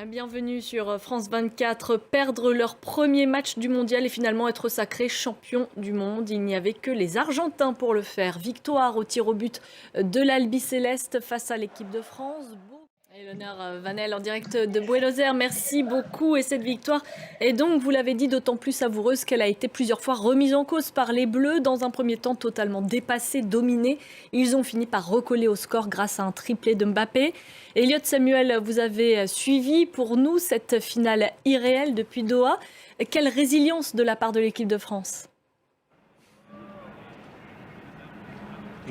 Bienvenue sur France 24. Perdre leur premier match du mondial et finalement être sacré champion du monde. Il n'y avait que les Argentins pour le faire. Victoire au tir au but de l'Albi Céleste face à l'équipe de France. Et l'honneur Vanel en direct de Buenos Aires. Merci beaucoup. Et cette victoire est donc, vous l'avez dit, d'autant plus savoureuse qu'elle a été plusieurs fois remise en cause par les Bleus. Dans un premier temps, totalement dépassés, dominés. Ils ont fini par recoller au score grâce à un triplé de Mbappé. Elliot Samuel, vous avez suivi pour nous cette finale irréelle depuis Doha. Quelle résilience de la part de l'équipe de France!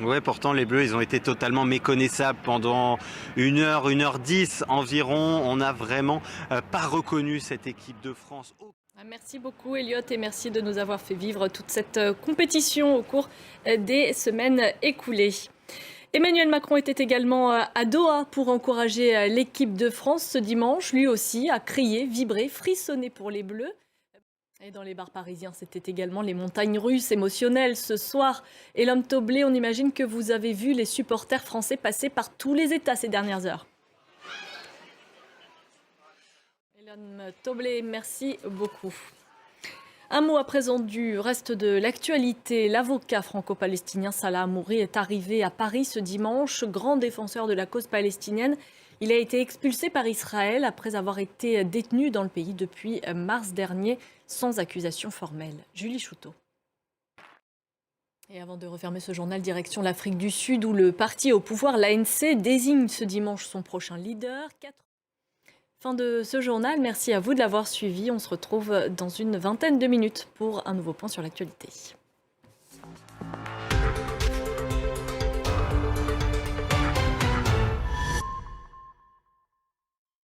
Ouais, pourtant les Bleus, ils ont été totalement méconnaissables pendant 1 heure 10 environ. On n'a vraiment pas reconnu cette équipe de France. Merci beaucoup Elliot et merci de nous avoir fait vivre toute cette compétition au cours des semaines écoulées. Emmanuel Macron était également à Doha pour encourager l'équipe de France ce dimanche. Lui aussi a crié, vibré, frissonné pour les Bleus. Et dans les bars parisiens, c'était également les montagnes russes émotionnelles ce soir. Et l'homme Toblé, on imagine que vous avez vu les supporters français passer par tous les états ces dernières heures. L'homme Toblé, merci beaucoup. Un mot à présent du reste de l'actualité. L'avocat franco-palestinien Salah Hamouri est arrivé à Paris ce dimanche, grand défenseur de la cause palestinienne. Il a été expulsé par Israël après avoir été détenu dans le pays depuis mars dernier sans accusation formelle. Julie Chouteau. Et avant de refermer ce journal, direction l'Afrique du Sud où le parti au pouvoir, l'ANC, désigne ce dimanche son prochain leader. Fin de ce journal, merci à vous de l'avoir suivi. On se retrouve dans une vingtaine de minutes pour un nouveau point sur l'actualité.